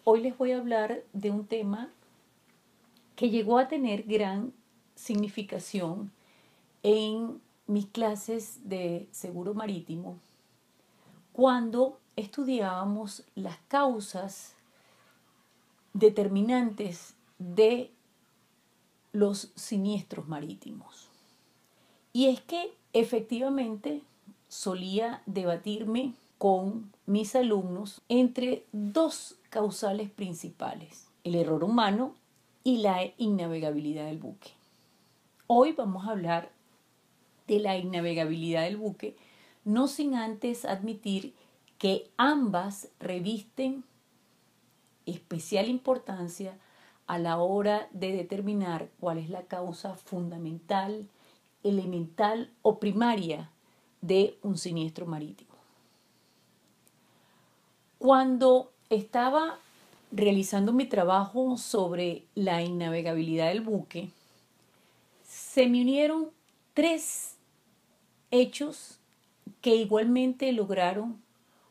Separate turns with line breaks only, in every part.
Hoy les voy a hablar de un tema que llegó a tener gran significación en mis clases de seguro marítimo cuando estudiábamos las causas determinantes de los siniestros marítimos. Y es que efectivamente solía debatirme con mis alumnos entre dos causales principales: el error humano y la innavegabilidad del buque. Hoy vamos a hablar de la innavegabilidad del buque, no sin antes admitir que ambas revisten especial importancia a la hora de determinar cuál es la causa fundamental, elemental o primaria de un siniestro marítimo. Cuando estaba realizando mi trabajo sobre la innavegabilidad del buque, se me unieron tres hechos que igualmente lograron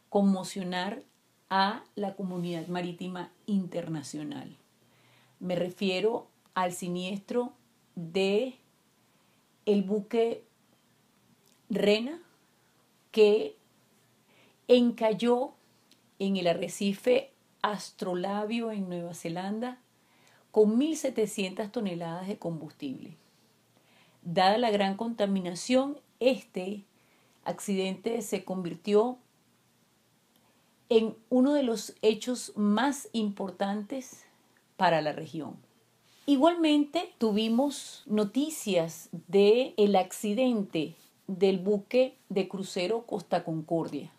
conmocionar a la comunidad marítima internacional. Me refiero al siniestro de el buque Rena, que encalló en el arrecife Astrolabio en Nueva Zelanda con 1.700 toneladas de combustible. Dada la gran contaminación, este accidente se convirtió en uno de los hechos más importantes para la región. Igualmente tuvimos noticias del accidente del buque de crucero Costa Concordia.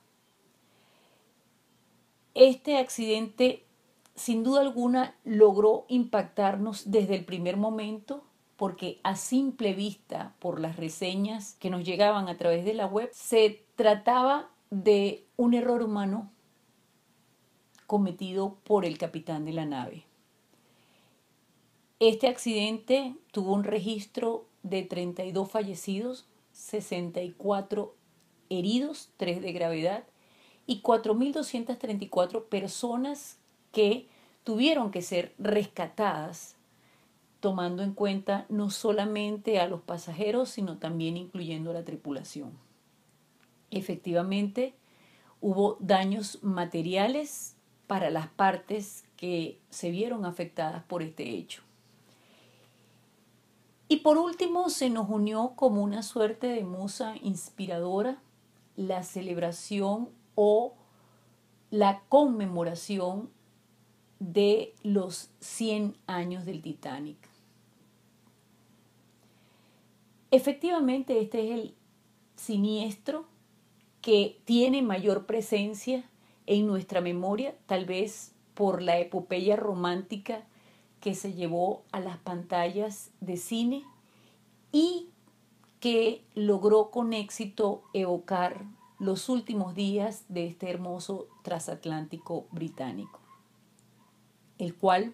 Este accidente, sin duda alguna, logró impactarnos desde el primer momento, porque a simple vista, por las reseñas que nos llegaban a través de la web, se trataba de un error humano cometido por el capitán de la nave. Este accidente tuvo un registro de 32 fallecidos, 64 heridos, 3 de gravedad, y 4.234 personas que tuvieron que ser rescatadas, tomando en cuenta no solamente a los pasajeros, sino también incluyendo a la tripulación. Efectivamente, hubo daños materiales para las partes que se vieron afectadas por este hecho. Y por último, se nos unió como una suerte de musa inspiradora la celebración o la conmemoración de los 100 años del Titanic. Efectivamente, este es el siniestro que tiene mayor presencia en nuestra memoria, tal vez por la epopeya romántica que se llevó a las pantallas de cine y que logró con éxito evocar los últimos días de este hermoso transatlántico británico, el cual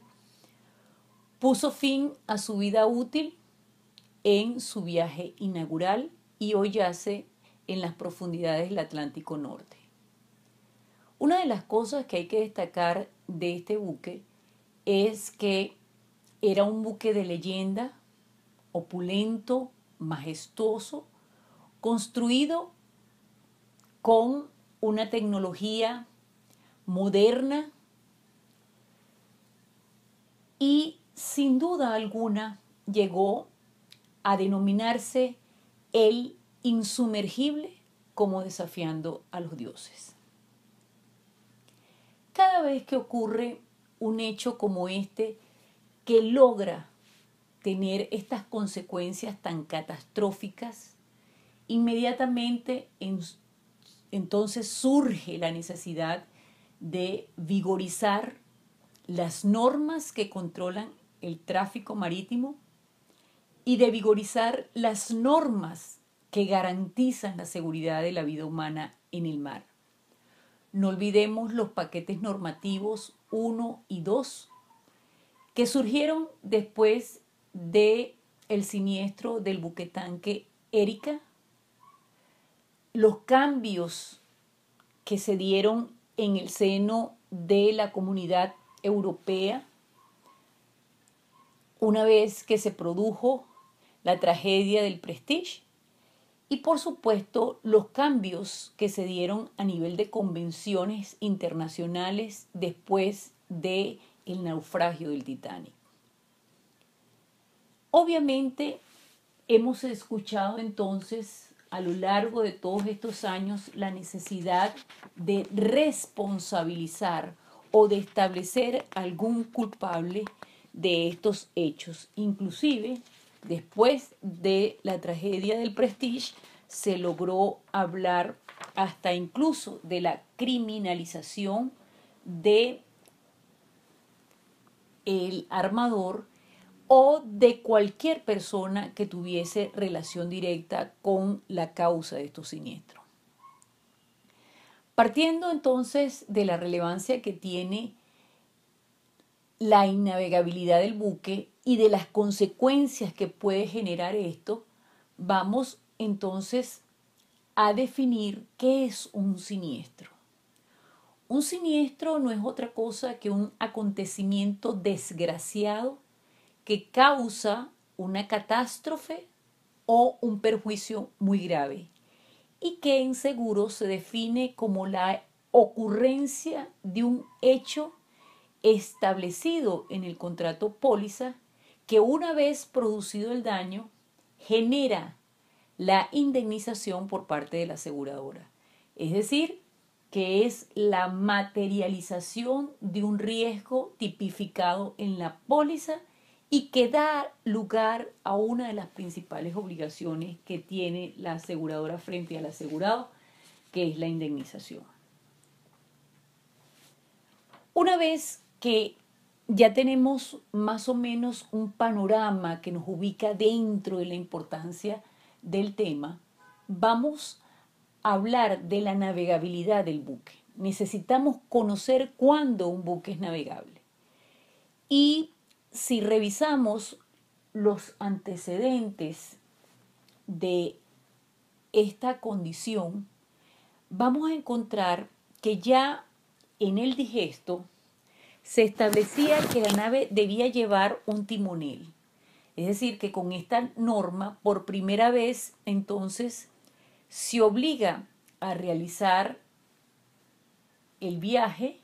puso fin a su vida útil en su viaje inaugural y hoy yace en las profundidades del Atlántico Norte. Una de las cosas que hay que destacar de este buque es que era un buque de leyenda, opulento, majestuoso, construido con una tecnología moderna y sin duda alguna llegó a denominarse el insumergible, como desafiando a los dioses. Cada vez que ocurre un hecho como este, que logra tener estas consecuencias tan catastróficas, inmediatamente entonces surge la necesidad de vigorizar las normas que controlan el tráfico marítimo y de vigorizar las normas que garantizan la seguridad de la vida humana en el mar. No olvidemos los paquetes normativos 1 y 2 que surgieron después del siniestro del buquetanque Erika, los cambios que se dieron en el seno de la comunidad europea una vez que se produjo la tragedia del Prestige y por supuesto los cambios que se dieron a nivel de convenciones internacionales después de el naufragio del Titanic. Obviamente hemos escuchado entonces a lo largo de todos estos años la necesidad de responsabilizar o de establecer algún culpable de estos hechos. Inclusive, después de la tragedia del Prestige, se logró hablar hasta incluso de la criminalización de el armador o de cualquier persona que tuviese relación directa con la causa de estos siniestros. Partiendo entonces de la relevancia que tiene la innavegabilidad del buque y de las consecuencias que puede generar esto, vamos entonces a definir qué es un siniestro. Un siniestro no es otra cosa que un acontecimiento desgraciado que causa una catástrofe o un perjuicio muy grave y que en seguro se define como la ocurrencia de un hecho establecido en el contrato póliza que una vez producido el daño genera la indemnización por parte de la aseguradora. Es decir, que es la materialización de un riesgo tipificado en la póliza y que da lugar a una de las principales obligaciones que tiene la aseguradora frente al asegurado, que es la indemnización. Una vez que ya tenemos más o menos un panorama que nos ubica dentro de la importancia del tema, vamos a hablar de la navegabilidad del buque. Necesitamos conocer cuándo un buque es navegable. Y si revisamos los antecedentes de esta condición, vamos a encontrar que ya en el digesto se establecía que la nave debía llevar un timonel. Es decir, que con esta norma, por primera vez, entonces, se obliga a realizar el viaje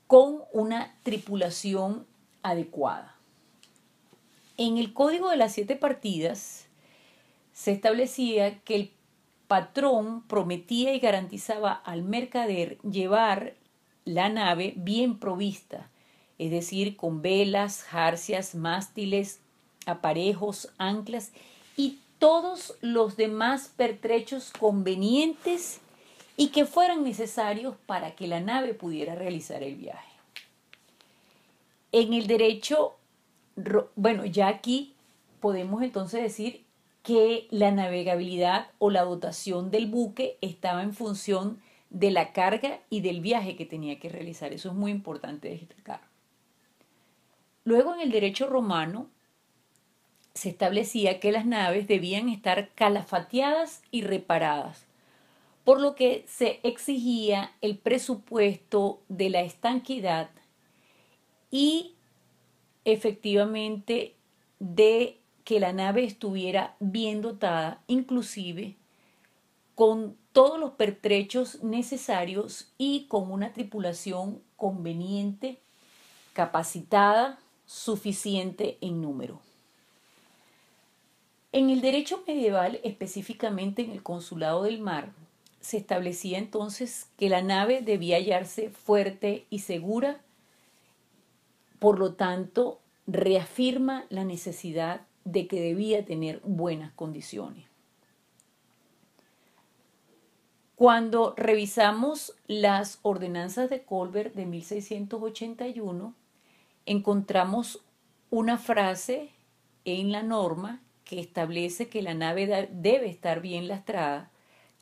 con una tripulación adecuada. En el Código de las 7 partidas se establecía que el patrón prometía y garantizaba al mercader llevar la nave bien provista, es decir, con velas, jarcias, mástiles, aparejos, anclas y todos los demás pertrechos convenientes y que fueran necesarios para que la nave pudiera realizar el viaje. En el derecho, bueno, ya aquí podemos entonces decir que la navegabilidad o la dotación del buque estaba en función de la carga y del viaje que tenía que realizar. Eso es muy importante destacar. Luego en el derecho romano se establecía que las naves debían estar calafateadas y reparadas, por lo que se exigía el presupuesto de la estanqueidad y efectivamente de que la nave estuviera bien dotada, inclusive con todos los pertrechos necesarios y con una tripulación conveniente, capacitada, suficiente en número. En el derecho medieval, específicamente en el Consulado del Mar, se establecía entonces que la nave debía hallarse fuerte y segura, por lo tanto, reafirma la necesidad de que debía tener buenas condiciones. Cuando revisamos las ordenanzas de Colbert de 1681, encontramos una frase en la norma que establece que la nave debe estar bien lastrada,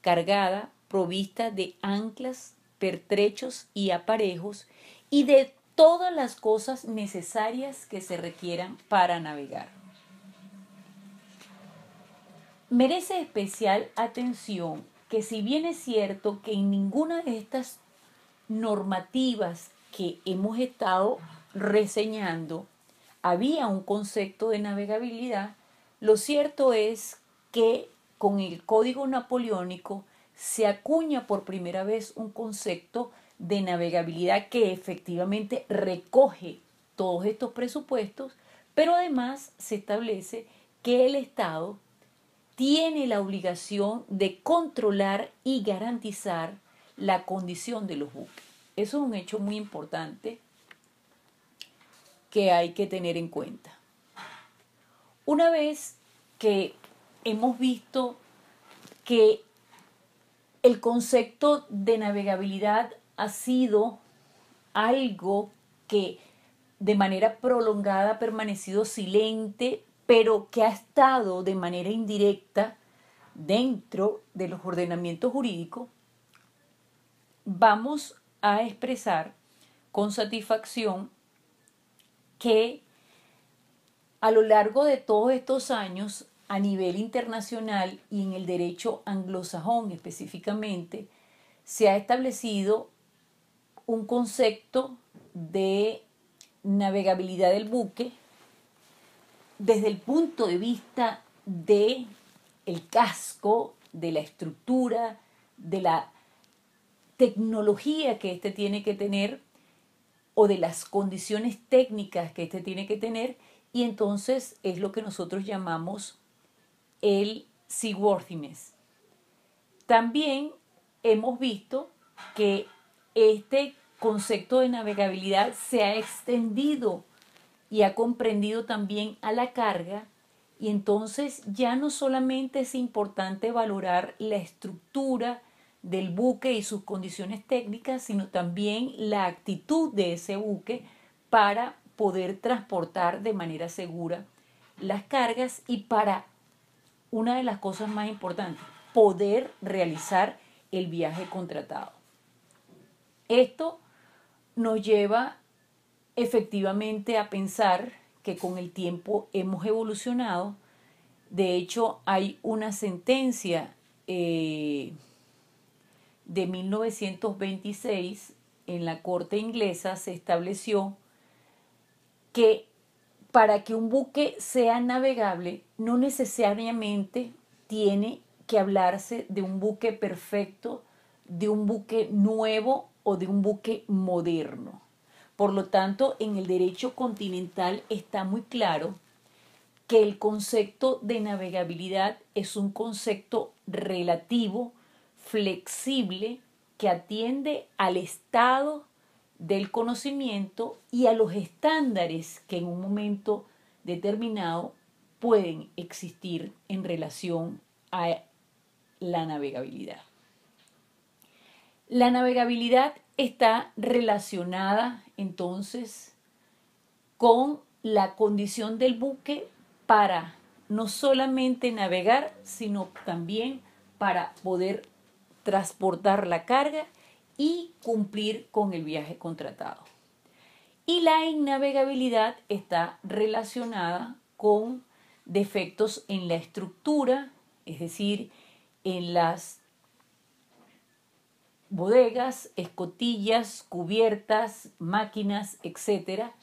cargada, provista de anclas, pertrechos y aparejos y de todas las cosas necesarias que se requieran para navegar. Merece especial atención que si bien es cierto que en ninguna de estas normativas que hemos estado reseñando había un concepto de navegabilidad, lo cierto es que con el Código Napoleónico se acuña por primera vez un concepto de navegabilidad que efectivamente recoge todos estos presupuestos, pero además se establece que el Estado tiene la obligación de controlar y garantizar la condición de los buques. Eso es un hecho muy importante que hay que tener en cuenta. Una vez que hemos visto que el concepto de navegabilidad ha sido algo que de manera prolongada ha permanecido silente, pero que ha estado de manera indirecta dentro de los ordenamientos jurídicos, vamos a expresar con satisfacción que a lo largo de todos estos años, a nivel internacional y en el derecho anglosajón específicamente, se ha establecido un concepto de navegabilidad del buque desde el punto de vista de el casco, de la estructura, de la tecnología que éste tiene que tener o de las condiciones técnicas que éste tiene que tener, y entonces es lo que nosotros llamamos el seaworthiness. También hemos visto que este concepto de navegabilidad se ha extendido y ha comprendido también a la carga, y entonces ya no solamente es importante valorar la estructura del buque y sus condiciones técnicas, sino también la actitud de ese buque para poder transportar de manera segura las cargas y para, una de las cosas más importantes, poder realizar el viaje contratado. Esto nos lleva efectivamente a pensar que con el tiempo hemos evolucionado. De hecho, hay una sentencia de 1926 en la Corte inglesa. Se estableció que para que un buque sea navegable no necesariamente tiene que hablarse de un buque perfecto, de un buque nuevo o de un buque moderno. Por lo tanto, en el derecho continental está muy claro que el concepto de navegabilidad es un concepto relativo, flexible, que atiende al estado del conocimiento y a los estándares que en un momento determinado pueden existir en relación a la navegabilidad. La navegabilidad está relacionada entonces con la condición del buque para no solamente navegar, sino también para poder transportar la carga y cumplir con el viaje contratado. Y la innavegabilidad está relacionada con defectos en la estructura, es decir, en las bodegas, escotillas, cubiertas, máquinas, etcétera,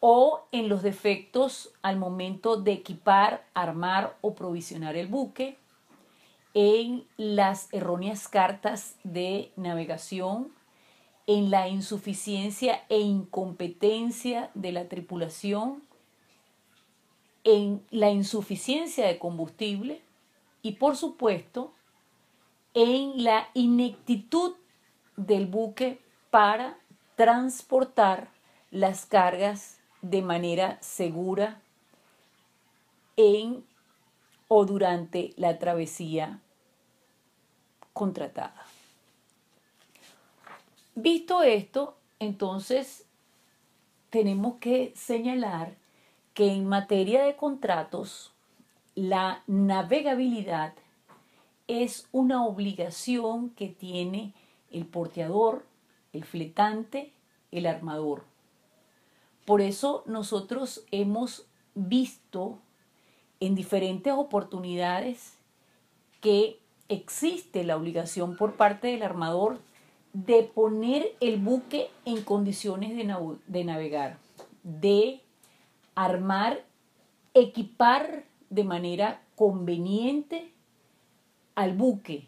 o en los defectos al momento de equipar, armar o provisionar el buque, en las erróneas cartas de navegación, en la insuficiencia e incompetencia de la tripulación, en la insuficiencia de combustible y, por supuesto, en la ineptitud del buque para transportar las cargas de manera segura en o durante la travesía contratada. Visto esto, entonces tenemos que señalar que en materia de contratos, la navegabilidad es una obligación que tiene el porteador, el fletante, el armador. Por eso nosotros hemos visto en diferentes oportunidades que existe la obligación por parte del armador de poner el buque en condiciones de navegar, de armar, equipar de manera conveniente al buque.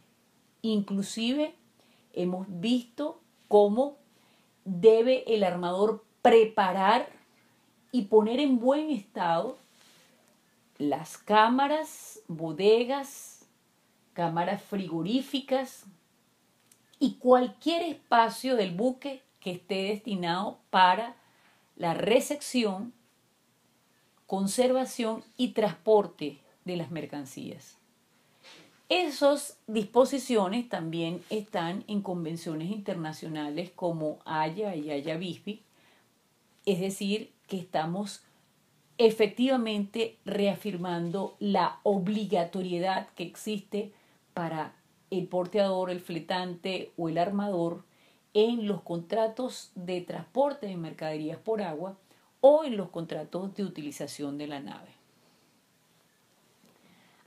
Inclusive hemos visto cómo debe el armador preparar y poner en buen estado las cámaras, bodegas, cámaras frigoríficas y cualquier espacio del buque que esté destinado para la recepción, conservación y transporte de las mercancías. Esas disposiciones también están en convenciones internacionales como Haya y Haya-Visby, es decir, que estamos efectivamente reafirmando la obligatoriedad que existe para el porteador, el fletante o el armador en los contratos de transporte de mercaderías por agua o en los contratos de utilización de la nave.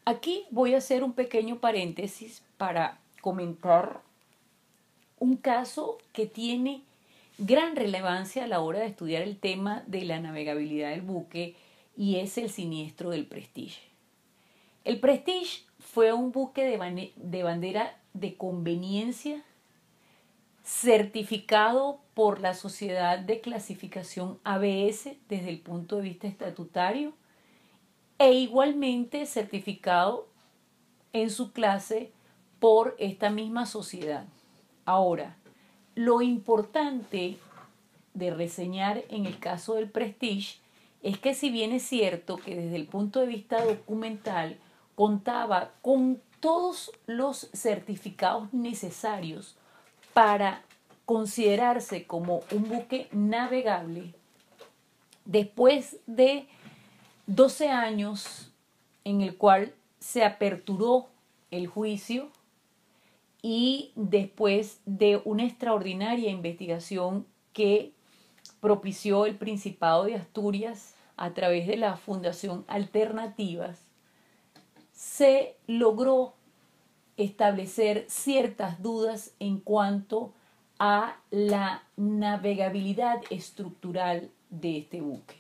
Aquí voy a hacer un pequeño paréntesis para comentar un caso que tiene gran relevancia a la hora de estudiar el tema de la navegabilidad del buque y es el siniestro del Prestige. El Prestige fue un buque de bandera de conveniencia certificado por la Sociedad de Clasificación ABS desde el punto de vista estatutario e igualmente certificado en su clase por esta misma sociedad. Ahora, lo importante de reseñar en el caso del Prestige es que si bien es cierto que desde el punto de vista documental contaba con todos los certificados necesarios para considerarse como un buque navegable, después de 12 años en el cual se aperturó el juicio y después de una extraordinaria investigación que propició el Principado de Asturias a través de la Fundación Alternativas, se logró establecer ciertas dudas en cuanto a la navegabilidad estructural de este buque.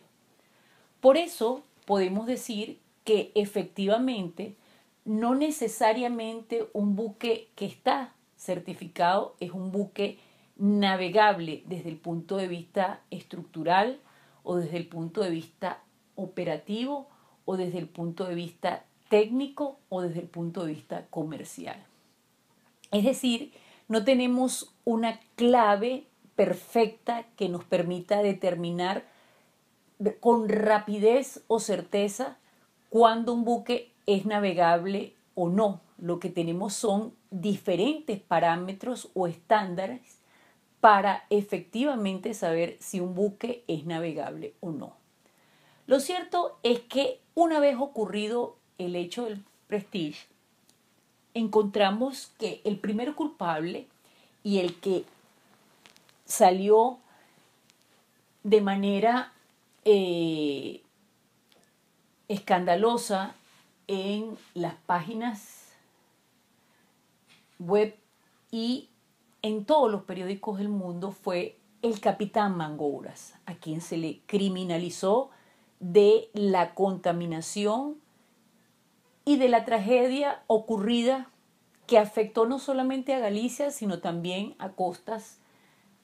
Por eso podemos decir que efectivamente no necesariamente un buque que está certificado es un buque navegable desde el punto de vista estructural o desde el punto de vista operativo o desde el punto de vista técnico o desde el punto de vista comercial. Es decir, no tenemos una clave perfecta que nos permita determinar con rapidez o certeza cuándo un buque es navegable o no. Lo que tenemos son diferentes parámetros o estándares para efectivamente saber si un buque es navegable o no. Lo cierto es que una vez ocurrido el hecho del Prestige, encontramos que el primer culpable y el que salió de manera escandalosa en las páginas web y en todos los periódicos del mundo fue el capitán Mangouras, a quien se le criminalizó de la contaminación y de la tragedia ocurrida que afectó no solamente a Galicia, sino también a costas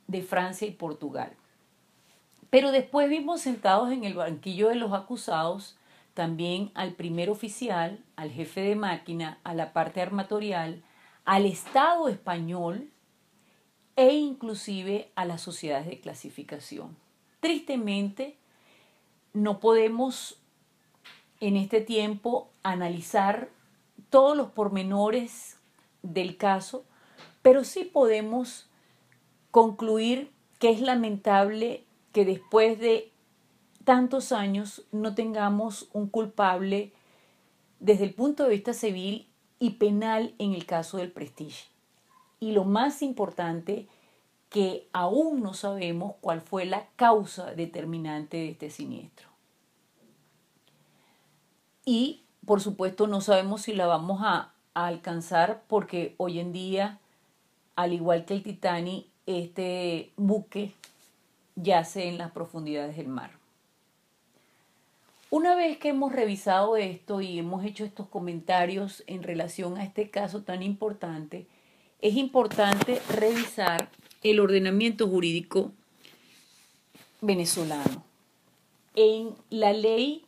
de Francia y Portugal. Pero después vimos sentados en el banquillo de los acusados también al primer oficial, al jefe de máquina, a la parte armatorial, al Estado español e inclusive a las sociedades de clasificación. Tristemente, no podemos en este tiempo analizar todos los pormenores del caso, pero sí podemos concluir que es lamentable que después de tantos años no tengamos un culpable desde el punto de vista civil y penal en el caso del Prestige. Y lo más importante, que aún no sabemos cuál fue la causa determinante de este siniestro. Y, por supuesto, no sabemos si la vamos a alcanzar porque hoy en día, al igual que el Titanic, este buque yace en las profundidades del mar. Una vez que hemos revisado esto y hemos hecho estos comentarios en relación a este caso tan importante, es importante revisar el ordenamiento jurídico venezolano. En la Ley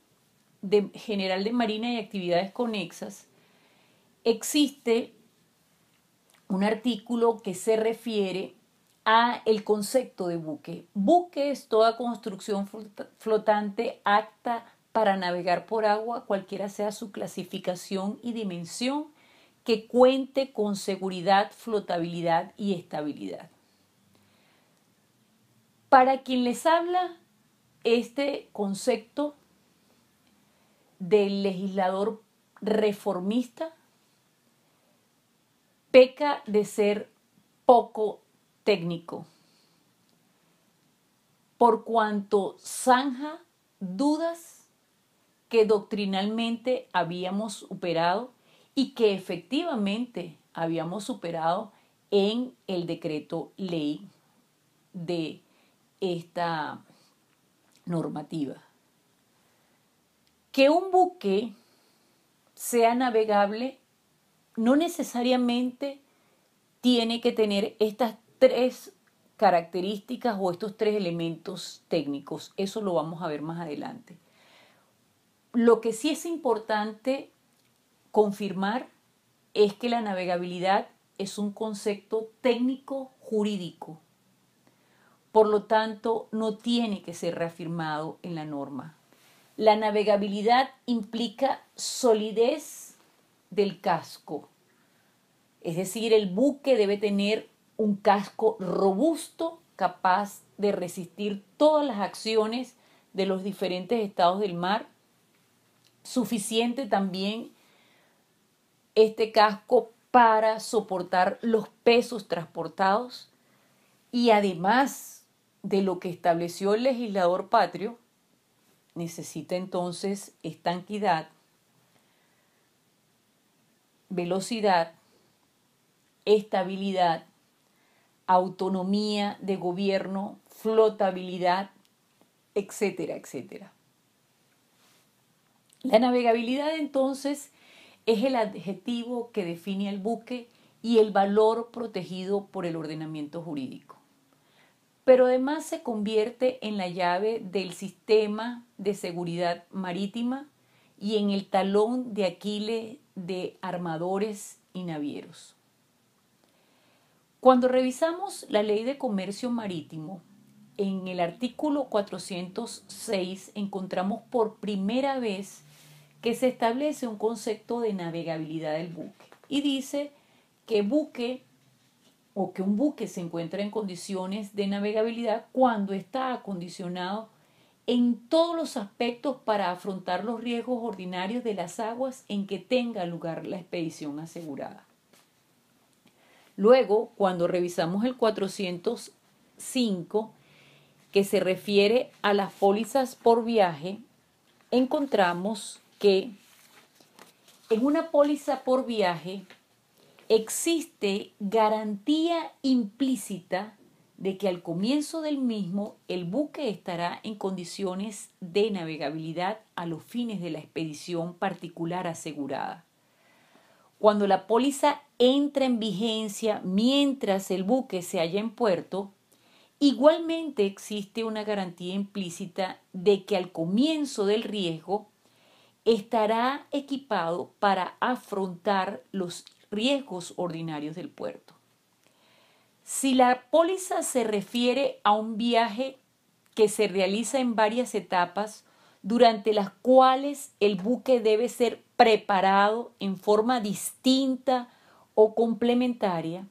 General de Marina y Actividades Conexas existe un artículo que se refiere a el concepto de buque. Buque es toda construcción flotante apta para navegar por agua, cualquiera sea su clasificación y dimensión, que cuente con seguridad, flotabilidad y estabilidad. Para quien les habla, este concepto del legislador reformista peca de ser poco técnico, por cuanto zanja dudas que doctrinalmente habíamos superado y que efectivamente habíamos superado en el decreto ley de esta normativa. Que un buque sea navegable no necesariamente tiene que tener estas tres características o estos tres elementos técnicos. Eso lo vamos a ver más adelante. Lo que sí es importante confirmar es que la navegabilidad es un concepto técnico jurídico. Por lo tanto, no tiene que ser reafirmado en la norma. La navegabilidad implica solidez del casco. Es decir, el buque debe tener un casco robusto, capaz de resistir todas las acciones de los diferentes estados del mar. Suficiente también este casco para soportar los pesos transportados y además de lo que estableció el legislador patrio, necesita entonces estanquidad, velocidad, estabilidad, autonomía de gobierno, flotabilidad, etcétera, etcétera. La navegabilidad entonces es el adjetivo que define al buque y el valor protegido por el ordenamiento jurídico. Pero además se convierte en la llave del sistema de seguridad marítima y en el talón de Aquiles de armadores y navieros. Cuando revisamos la Ley de Comercio Marítimo, en el artículo 406 encontramos por primera vez que se establece un concepto de navegabilidad del buque y dice que un buque se encuentra en condiciones de navegabilidad cuando está acondicionado en todos los aspectos para afrontar los riesgos ordinarios de las aguas en que tenga lugar la expedición asegurada. Luego, cuando revisamos el 405, que se refiere a las pólizas por viaje, encontramos que en una póliza por viaje existe garantía implícita de que al comienzo del mismo el buque estará en condiciones de navegabilidad a los fines de la expedición particular asegurada. Cuando la póliza entra en vigencia mientras el buque se halla en puerto, igualmente existe una garantía implícita de que al comienzo del riesgo estará equipado para afrontar los riesgos ordinarios del puerto. Si la póliza se refiere a un viaje que se realiza en varias etapas, durante las cuales el buque debe ser preparado en forma distinta o complementaria,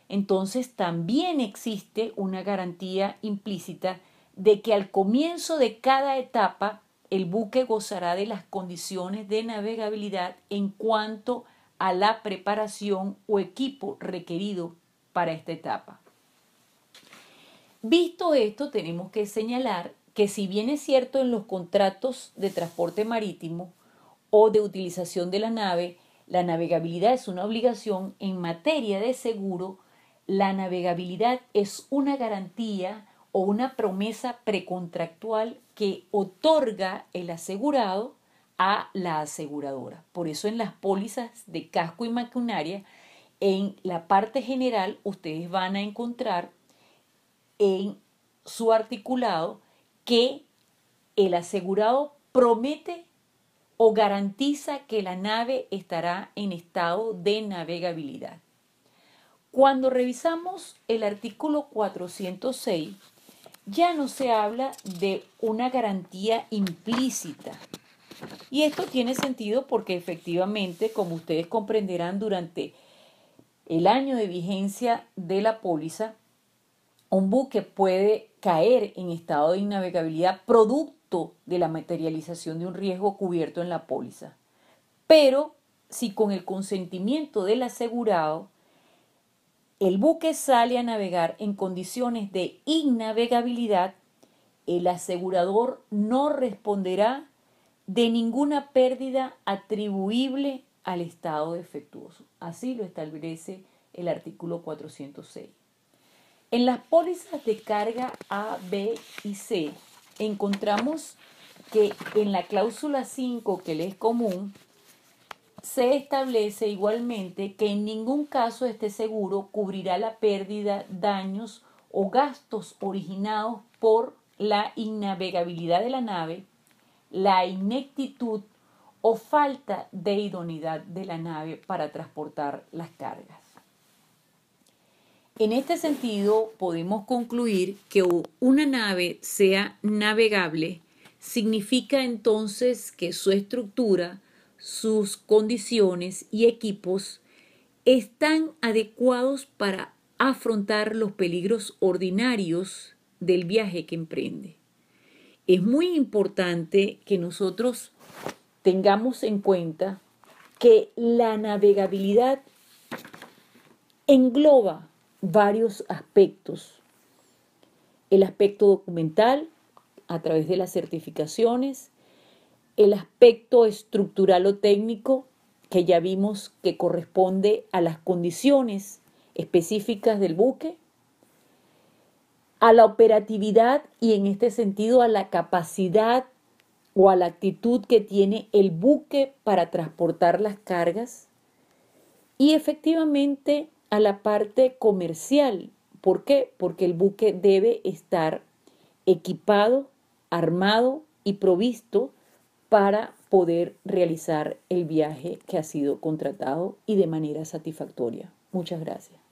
entonces también existe una garantía implícita de que al comienzo de cada etapa el buque gozará de las condiciones de navegabilidad en cuanto a la preparación o equipo requerido para esta etapa. Visto esto, tenemos que señalar que si bien es cierto en los contratos de transporte marítimo o de utilización de la nave, la navegabilidad es una obligación en materia de seguro, la navegabilidad es una garantía o una promesa precontractual que otorga el asegurado a la aseguradora. Por eso en las pólizas de casco y maquinaria, en la parte general, ustedes van a encontrar en su articulado que el asegurado promete o garantiza que la nave estará en estado de navegabilidad. Cuando revisamos el artículo 406, ya no se habla de una garantía implícita. Y esto tiene sentido porque efectivamente, como ustedes comprenderán, durante el año de vigencia de la póliza, un buque puede caer en estado de innavegabilidad producto de la materialización de un riesgo cubierto en la póliza. Pero si con el consentimiento del asegurado el buque sale a navegar en condiciones de innavegabilidad, el asegurador no responderá de ninguna pérdida atribuible al estado defectuoso. Así lo establece el artículo 406. En las pólizas de carga A, B y C encontramos que en la cláusula 5, que le es común, se establece igualmente que en ningún caso este seguro cubrirá la pérdida, daños o gastos originados por la innavegabilidad de la nave, la ineptitud o falta de idoneidad de la nave para transportar las cargas. En este sentido, podemos concluir que una nave sea navegable significa entonces que su estructura, sus condiciones y equipos están adecuados para afrontar los peligros ordinarios del viaje que emprende. Es muy importante que nosotros tengamos en cuenta que la navegabilidad engloba varios aspectos. El aspecto documental, a través de las certificaciones, el aspecto estructural o técnico, que ya vimos que corresponde a las condiciones específicas del buque, a la operatividad y en este sentido a la capacidad o a la actitud que tiene el buque para transportar las cargas y efectivamente a la parte comercial. ¿Por qué? Porque el buque debe estar equipado, armado y provisto para poder realizar el viaje que ha sido contratado y de manera satisfactoria. Muchas gracias.